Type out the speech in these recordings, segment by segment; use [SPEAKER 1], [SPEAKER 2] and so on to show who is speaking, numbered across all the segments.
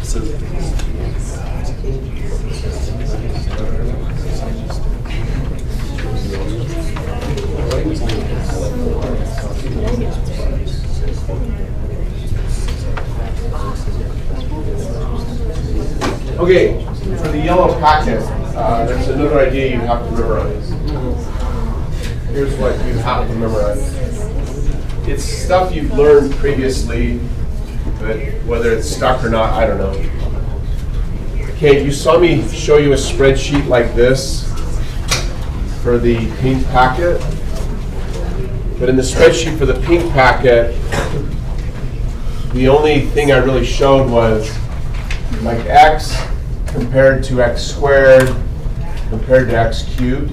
[SPEAKER 1] Okay, for the yellow packet, there's another idea you have to memorize. Here's what you have to memorize. It's stuff you've learned previously, but whether it's stuck or not, I don't know. Okay, you saw me show you a spreadsheet like this for the pink packet. But in the spreadsheet for the pink packet, the only thing I really showed was like x compared to x squared compared to x cubed.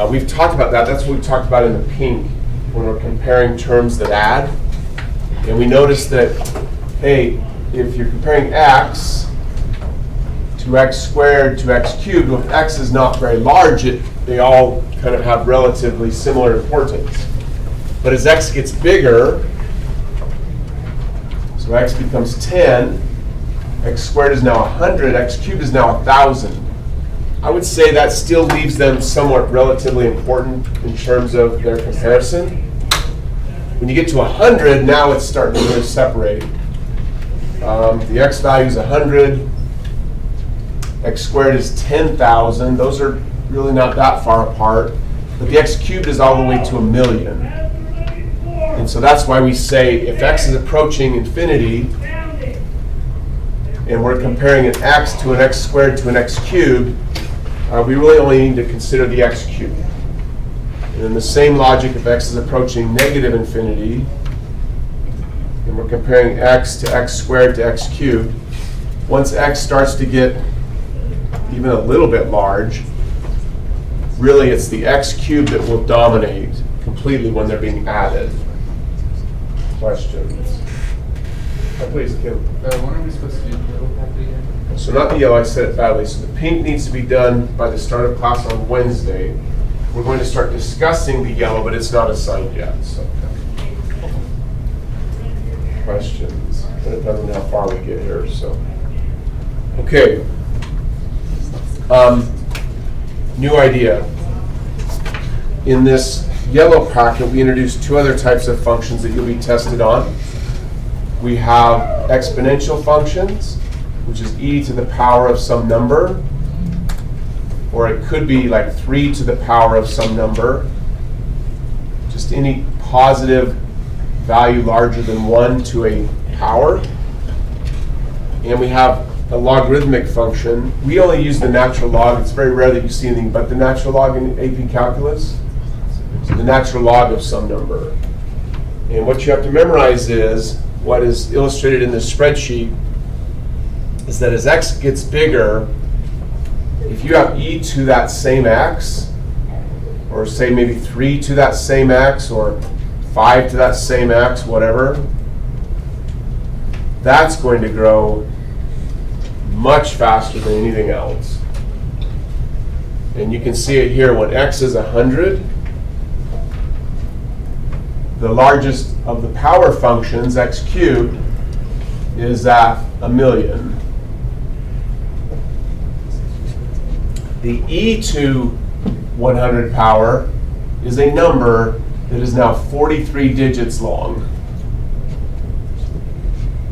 [SPEAKER 1] We've talked about that. That's what we talked about in the pink when we're comparing terms that add. And we noticed that, hey, if you're comparing x to x squared to x cubed, if x is not very large, they all kind of have relatively similar importance. But as x gets bigger, so x becomes 10, x squared is now 100, x cubed is now 1,000. I would say that still leaves them somewhat relatively important in terms of their comparison. When you get to 100, now it's starting to really separate. The x value is 100, x squared is 10,000. Those are really not that far apart. But the x cubed is all the way to 1,000,000. And so that's why we say if x is approaching infinity, and we're comparing an x to an x squared to an x cubed, we really only need to consider the x cubed. And in the same logic, if x is approaching negative infinity, and we're comparing x to x squared to x cubed, once x starts to get even a little bit large, really it's the x cubed that will dominate completely when they're being added. Questions? Please, Kim.
[SPEAKER 2] When are we supposed to do the yellow packet again?
[SPEAKER 1] So not the yellow, I said it badly. So the pink needs to be done by the start of class on Wednesday. We're going to start discussing the yellow, but it's not assigned yet. So, questions? It depends on how far we get here. So, okay. New idea. In this yellow packet, we introduced two other types of functions that you'll be tested on. We have exponential functions, which is e to the power of some number, or it could be like 3 to the power of some number, just any positive value larger than 1 to a power. And we have a logarithmic function. We only use the natural log. It's very rare that you see anything but the natural log in AP Calculus. So the natural log of some number. And what you have to memorize is what is illustrated in this spreadsheet is that as x gets bigger, if you have e to that same x, or say maybe 3 to that same x, or 5 to that same x, whatever, that's going to grow much faster than anything else. And you can see it here when x is 100. The largest of the power functions, x cubed, is at 1,000,000. The e to 100 power is a number that is now 43 digits long.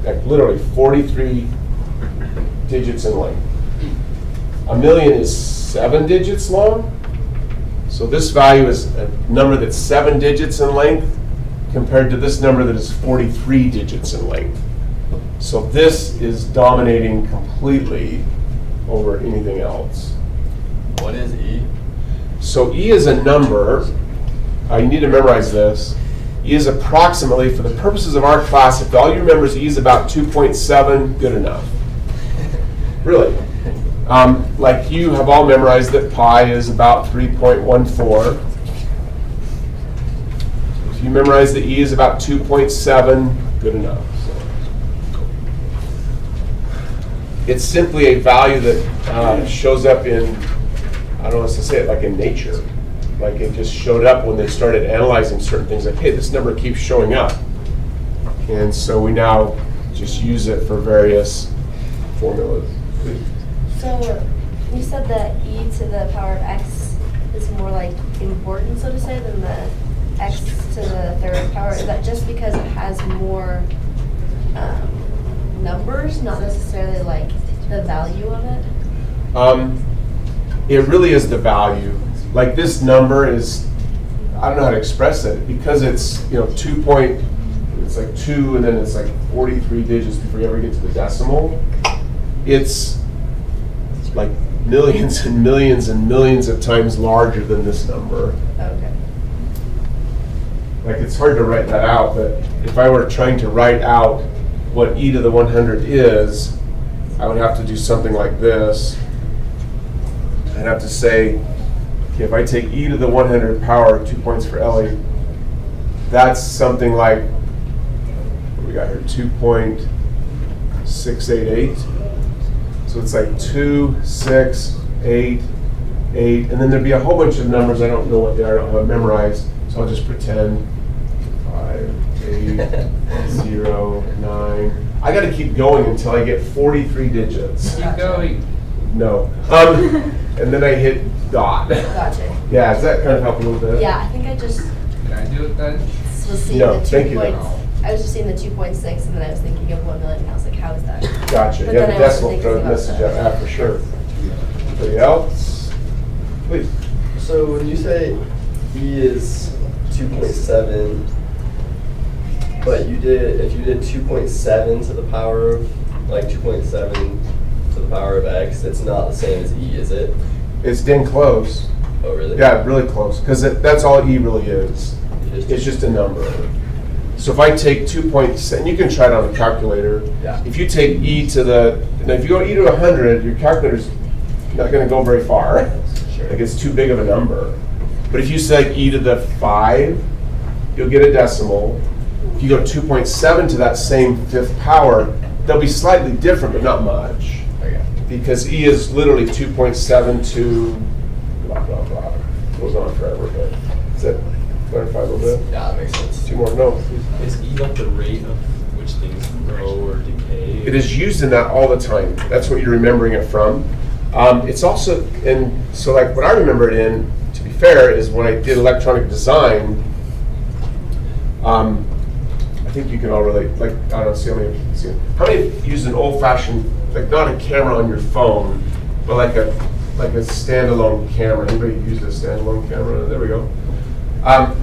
[SPEAKER 1] Like literally 43 digits in length. 1,000,000 is 7 digits long. So this value is a number that's 7 digits in length compared to this number that is 43 digits in length. So this is dominating completely over anything else.
[SPEAKER 2] What is E?
[SPEAKER 1] So E is a number. You need to memorize this. E is approximately, for the purposes of our class, if all you remember is E is about 2.7, good enough. Really. Like you have all memorized that pi is about 3.14. If you memorize that E is about 2.7, good enough. It's simply a value that shows up in, I don't know what to say it, like in nature. Like it just showed up when they started analyzing certain things, like, hey, this number keeps showing up. And so we now just use it for various formulas.
[SPEAKER 3] So you said that e to the power of x is more like important, so to say, than the x to the third power. Is that just because it has more numbers, not necessarily like the value of it?
[SPEAKER 1] It really is the value. Like this number is, I don't know how to express it, because it's, it's like 2 and then it's like 43 digits before you ever get to the decimal. It's like millions and millions and millions of times larger than this number.
[SPEAKER 3] Okay.
[SPEAKER 1] Like it's hard to write that out, but if I were trying to write out what e to the 100 is, I would have to do something like this. I'd have to say, okay, if I take e to the 100 power, 2 points for Ellie, that's something like, what do we got here, 2.688. So it's like 2, 6, 8, 8, and then there'd be a whole bunch of numbers I don't know what they are, I don't have it memorized, so I'll just pretend 5, 8, 0, 9. I got to keep going until I get 43 digits.
[SPEAKER 2] Keep going.
[SPEAKER 1] No. And then I hit dot.
[SPEAKER 3] Gotcha.
[SPEAKER 1] Yeah, does that kind of help a little bit?
[SPEAKER 3] Yeah, I think I just
[SPEAKER 2] Can I do it then?
[SPEAKER 3] was seeing
[SPEAKER 1] No,
[SPEAKER 3] the 2
[SPEAKER 1] thank you.
[SPEAKER 3] points. I was just seeing the 2.6, and then I was thinking of 1 million, and I was like, how is that?
[SPEAKER 1] Gotcha.
[SPEAKER 3] But
[SPEAKER 1] Yeah,
[SPEAKER 3] then
[SPEAKER 1] the
[SPEAKER 3] I wasn't
[SPEAKER 1] decimal
[SPEAKER 3] thinking
[SPEAKER 1] throws a
[SPEAKER 3] about
[SPEAKER 1] message
[SPEAKER 3] that.
[SPEAKER 1] out for sure. Anybody else? Please.
[SPEAKER 4] So when you say E is 2.7, but if you did 2.7 to the power of, like 2.7 to the power of x, it's not the same as E, is it?
[SPEAKER 1] It's dang close.
[SPEAKER 4] Oh, really?
[SPEAKER 1] Yeah, really close. Because that's all E really is. It's just a number. So if I take 2.7, you can try it on a calculator.
[SPEAKER 4] Yeah.
[SPEAKER 1] If you take e to the, now if you go e to 100, your calculator's not going to go very far.
[SPEAKER 4] Sure.
[SPEAKER 1] Like it's too big of a number. But if you say e to the 5, you'll get a decimal. If you go 2.7 to that same fifth power, they'll be slightly different, but not much.
[SPEAKER 4] Okay.
[SPEAKER 1] Because e is literally 2.7 to blah, blah, blah. It goes on forever, but does that clarify a little bit?
[SPEAKER 4] Yeah, that makes sense.
[SPEAKER 1] 2 more, no.
[SPEAKER 5] Is E like the rate of which things grow or decay?
[SPEAKER 1] It is used in that all the time. That's what you're remembering it from. It's also, and so like what I remember it in, to be fair, is when I did electronic design, I think you can all relate, like, I don't know, see how many use an old-fashioned, like not a camera on your phone, but like a standalone camera. Anybody use a standalone camera? There we go. How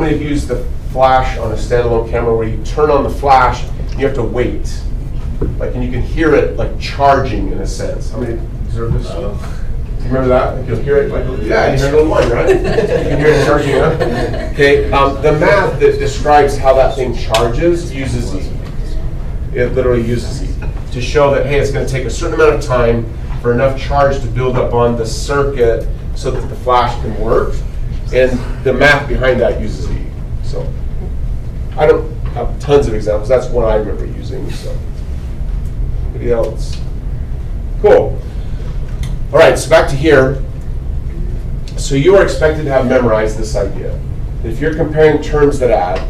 [SPEAKER 1] many of you use the flash on a standalone camera where you turn on the flash and you have to wait? Like, and you can hear it like charging in a sense. How many observe this? Do you remember that? Like you'll hear it like, yeah, you hear it on one, right? You can hear it charging up. Okay, the math that describes how that thing charges uses E. It literally uses E to show that, hey, it's going to take a certain amount of time for enough charge to build up on the circuit so that the flash can work. And the math behind that uses E. So I don't have tons of examples. That's one I remember using. So anybody else? Cool. All right, so back to here. So you are expected to have memorized this idea. If you're comparing terms that add,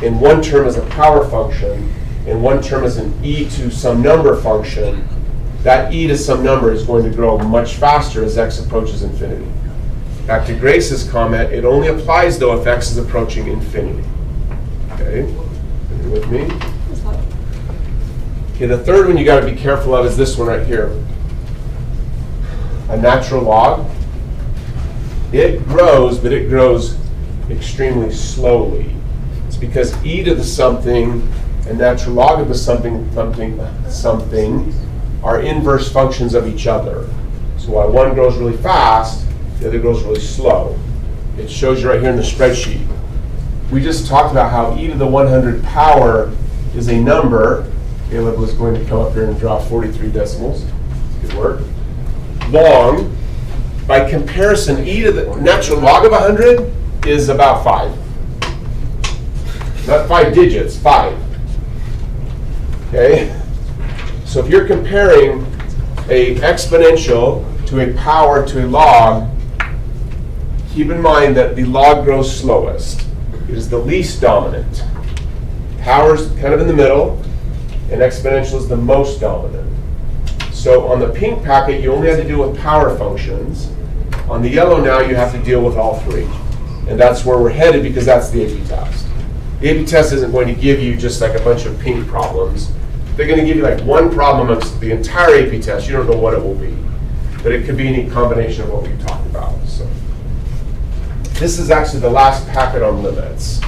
[SPEAKER 1] and one term is a power function, and one term is an e to some number function, that e to some number is going to grow much faster as x approaches infinity. Back to Grace's comment, it only applies though if x is approaching infinity. Okay, are you with me? Okay, the third one you got to be careful of is this one right here. A natural log. It grows, but it grows extremely slowly. It's because e to the something and natural log of the something are inverse functions of each other. So while one grows really fast, the other grows really slow. It shows you right here in the spreadsheet. We just talked about how e to the 100 power is a number. Caleb was going to come up here and draw 43 decimals. Good work. Long. By comparison, e to the natural log of 100 is about 5. Not 5 digits, 5. Okay? So if you're comparing a exponential to a power to a log, keep in mind that the log grows slowest. It is the least dominant. Power's kind of in the middle. and exponential is the most dominant. So on the pink packet, you only had to deal with power functions. On the yellow now, you have to deal with all three. And that's where we're headed because that's the AP test. The AP test isn't going to give you just like a bunch of pink problems. They're going to give you like one problem amongst the entire AP test. You don't know what it will be. But it could be any combination of what we've talked about. So this is actually the last packet on limits.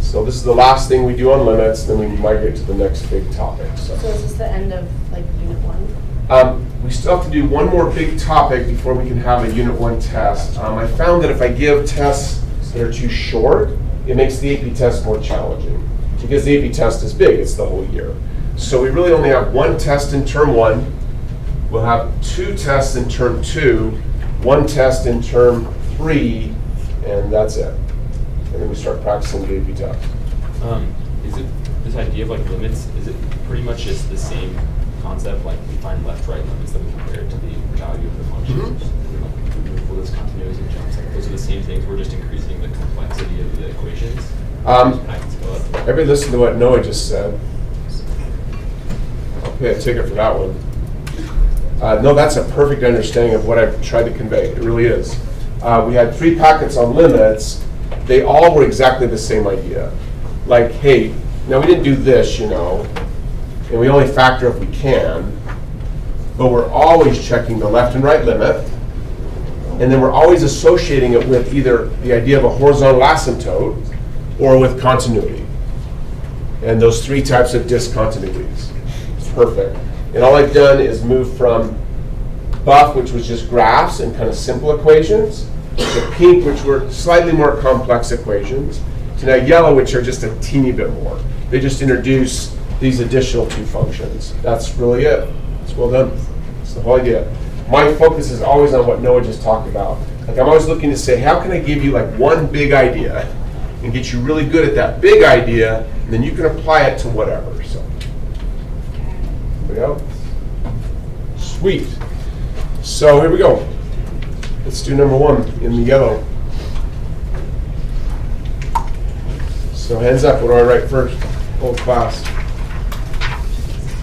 [SPEAKER 1] So this is the last thing we do on limits, then we migrate to the next big topic.
[SPEAKER 3] So is this the end of like unit 1?
[SPEAKER 1] We still have to do one more big topic before we can have a unit 1 test. I found that if I give tests that are too short, it makes the AP test more challenging. Because the AP test is big, it's the whole year. So we really only have one test in term 1. We'll have 2 tests in term 2, 1 test in term 3, and that's it. And then we start practicing the AP test.
[SPEAKER 5] Is it this idea of like limits? Is it pretty much just the same concept? Like we find left-right limits that we compare to the value of the function. Like, for those continuities and jumps, like those are the same things. We're just increasing the complexity of the equations. I can spell it.
[SPEAKER 1] Everybody listen to what Noah just said. I'll pay a ticket for that one. No, that's a perfect understanding of what I've tried to convey. It really is. We had 3 packets on limits. They all were exactly the same idea. Like, hey, now we didn't do this, you know, and we only factor if we can, but we're always checking the left and right limit, and then we're always associating it with either the idea of a horizontal asymptote or with continuity. And those 3 types of discontinuities. It's perfect. And all I've done is move from buff, which was just graphs and kind of simple equations, to pink, which were slightly more complex equations, to now yellow, which are just a teeny bit more. They just introduce these additional 2 functions. That's really it. It's well done. That's the whole idea. My focus is always on what Noah just talked about. Like I'm always looking to say, how can I give you like one big idea and get you really good at that big idea, and then you can apply it to whatever. So, there we go. Sweet. So here we go. Let's do number 1 in the yellow. So hands up, what do I write first? Whole class.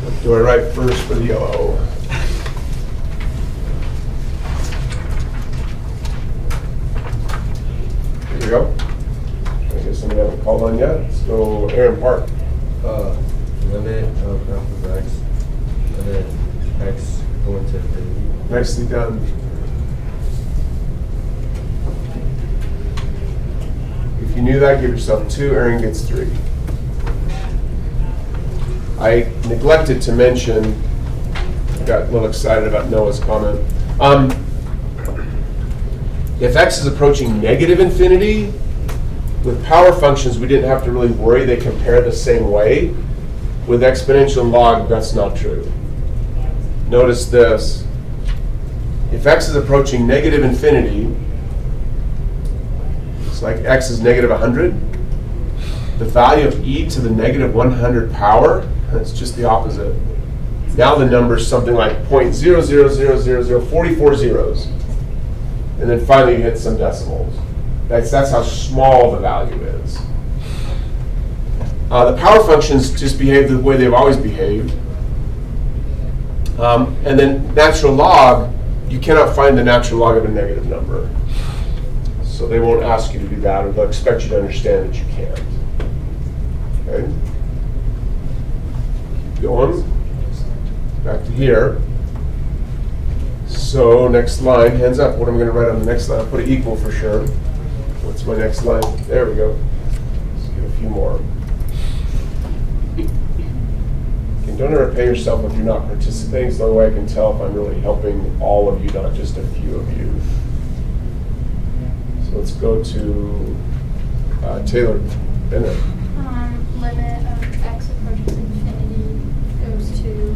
[SPEAKER 1] What do I write first for the yellow? Here we go. I guess somebody haven't called on yet. Let's go Aaron Park.
[SPEAKER 4] Limit of graph of x, and then x going to infinity.
[SPEAKER 1] Nicely done. If you knew that, give yourself 2. Aaron gets 3. I neglected to mention, I got a little excited about Noah's comment. If x is approaching negative infinity, with power functions, we didn't have to really worry. They compare the same way. With exponential and log, that's not true. Notice this. If x is approaching negative infinity, it's like x is negative 100. The value of e to the negative 100 power, that's just the opposite. Now the number is something like 0.0000044 zeros. And then finally you hit some decimals. That's how small the value is. The power functions just behave the way they've always behaved. And then natural log, you cannot find the natural log of a negative number. So they won't ask you to do that, or they'll expect you to understand that you can't. Okay? Keep going. Back to here. So next line, hands up. What am I going to write on the next line? I'll put it equal for sure. What's my next line? There we go. Let's get a few more. And don't ever pay yourself if you're not participating. It's the only way I can tell if I'm really helping all of you, not just a few of you. So let's go to Taylor Bennett.
[SPEAKER 6] Limit of x approaches infinity goes to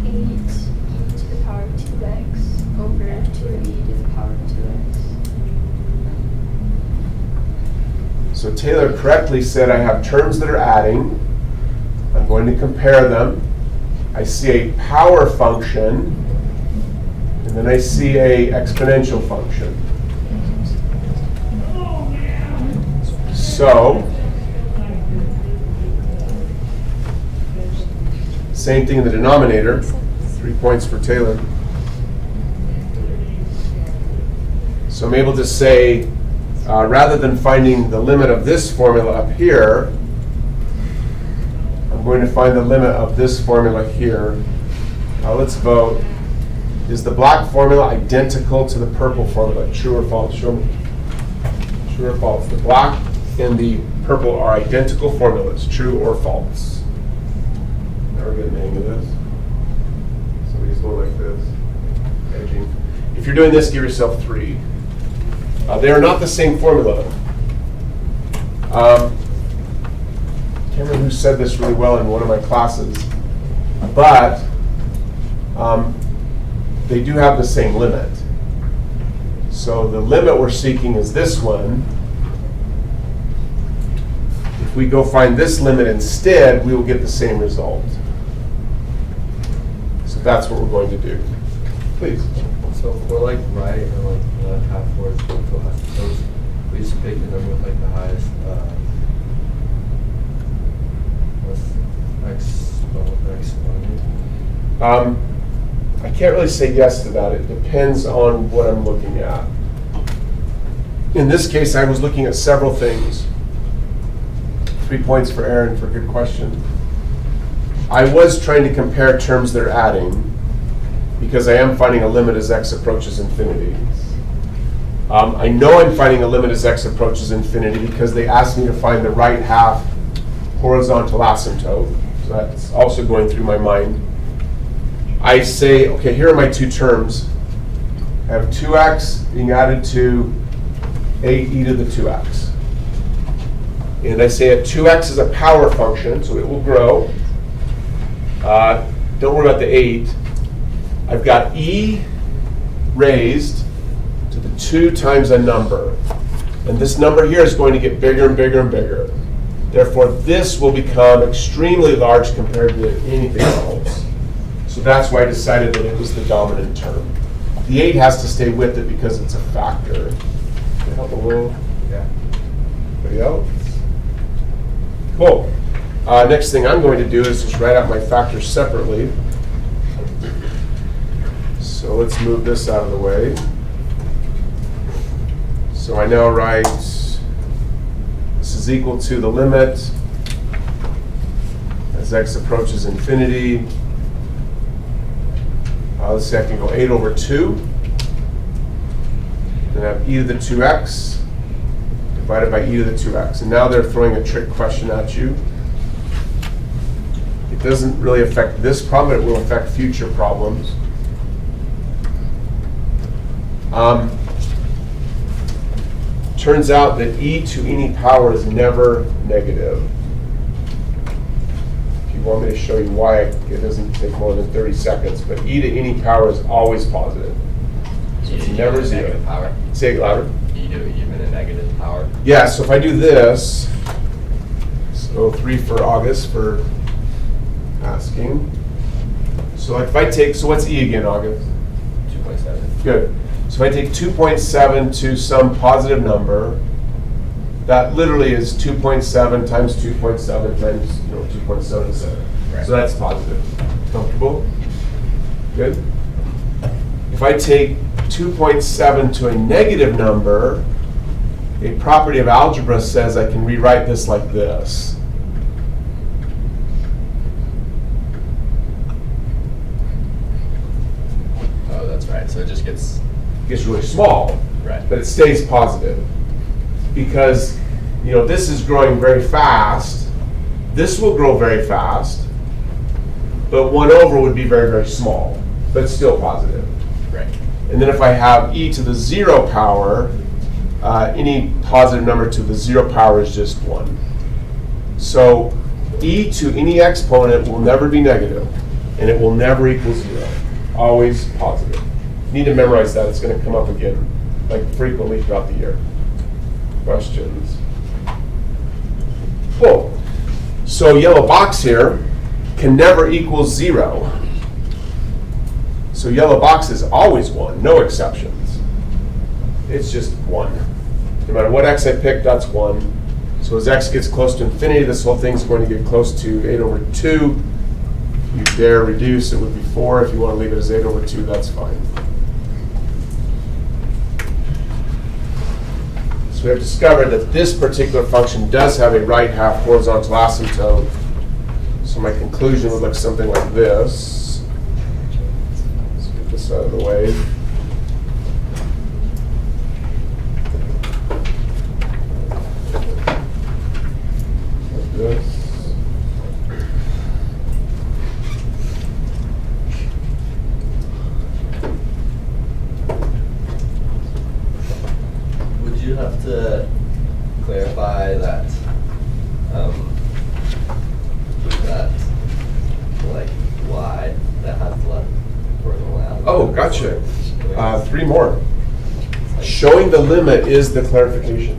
[SPEAKER 6] 8e to the power of 2x over 2e to the power of 2x.
[SPEAKER 1] So Taylor correctly said I have terms that are adding. I'm going to compare them. I see a power function, and then I see a exponential function. So Same thing in the denominator, 3 points for Taylor. So I'm able to say, rather than finding the limit of this formula up here, I'm going to find the limit of this formula here. Now let's vote. Is the black formula identical to the purple formula? True or false? Show me. True or false? The black and the purple are identical formulas. True or false? Now we're getting the hang of this. Somebody's going like this. Edging. If you're doing this, give yourself 3. They are not the same formula. Can't remember who said this really well in one of my classes, but they do have the same limit. So the limit we're seeking is this one. If we go find this limit instead, we will get the same result. So that's what we're going to do. Please.
[SPEAKER 4] So for like right or like left half words, those we just pick the number with like the highest exponent.
[SPEAKER 1] I can't really say yes to that. It depends on what I'm looking at. In this case, I was looking at several things. 3 points for Aaron for a good question. I was trying to compare terms they're adding because I am finding a limit as x approaches infinity. I know I'm finding a limit as x approaches infinity because they asked me to find the right half horizontal asymptote. So that's also going through my mind. I say, okay, here are my 2 terms. I have 2x being added to 8e to the 2x. And I say that 2x is a power function, so it will grow. Don't worry about the 8. I've got e raised to the 2 times a number. And this number here is going to get bigger and bigger and bigger. Therefore, this will become extremely large compared to anything else. So that's why I decided that it was the dominant term. The 8 has to stay with it because it's a factor. Can I help a little? Yeah. Anybody else? Cool. Next thing I'm going to do is just write out my factors separately. So let's move this out of the way. So I now write this is equal to the limit as x approaches infinity. Let's say I can go 8 over 2. Then I have e to the 2x divided by e to the 2x. And now they're throwing a trick question at you. It doesn't really affect this problem, but it will affect future problems. Turns out that e to any power is never negative. If you want me to show you why, it doesn't take more than 30 seconds, but e to any power is always positive. So it's never zero.
[SPEAKER 2] Negative power.
[SPEAKER 1] Say it louder.
[SPEAKER 2] E to even a negative power.
[SPEAKER 1] Yeah, so if I do this, so 3 for August for asking. So like if I take, so what's e again, August?
[SPEAKER 2] 2.7.
[SPEAKER 1] Good. So if I take 2.7 to some positive number, that literally is 2.7 times 2.7 times 2.77.
[SPEAKER 2] Right.
[SPEAKER 1] So that's positive. Comfortable? Good. If I take 2.7 to a negative number, a property of algebra says I can rewrite this like this.
[SPEAKER 2] Oh, that's right. So it just gets
[SPEAKER 1] It gets really small,
[SPEAKER 2] right.
[SPEAKER 1] but it stays positive because this is growing very fast. This will grow very fast, but 1 over would be very, very small, but still positive.
[SPEAKER 2] Right.
[SPEAKER 1] And then if I have e to the 0 power, any positive number to the 0 power is just 1. So e to any exponent will never be negative, and it will never equal 0. Always positive. You need to memorize that. It's going to come up again, like frequently throughout the year. Questions? Cool. So yellow box here can never equal 0. So yellow box is always 1, no exceptions. It's just 1. No matter what x I pick, that's 1. So as x gets close to infinity, this whole thing's going to get close to 8 over 2. you dare reduce, it would be 4. If you want to leave it as 8/2, that's fine. So we have discovered that this particular function does have a right half horizontal asymptote. So my conclusion would look something like this. Let's get this out of the way. Like this.
[SPEAKER 4] Would you have to clarify that, that, like, y that has left horizontal asymptote?
[SPEAKER 1] Oh, gotcha. 3 more. Showing the limit is the clarification.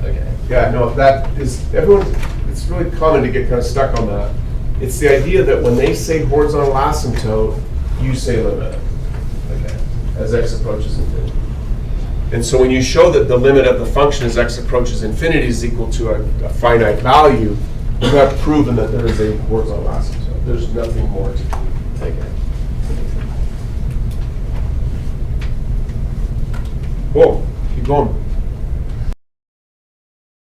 [SPEAKER 4] Okay.
[SPEAKER 1] Yeah, no, that is, everyone, it's really common to get kind of stuck on that. It's the idea that when they say horizontal asymptote, you say limit
[SPEAKER 4] Okay.
[SPEAKER 1] as x approaches infinity. And so when you show that the limit of the function as x approaches infinity is equal to a finite value, you have proven that there is a horizontal asymptote. There's nothing more to do.
[SPEAKER 4] Okay.
[SPEAKER 1] Whoa, keep going.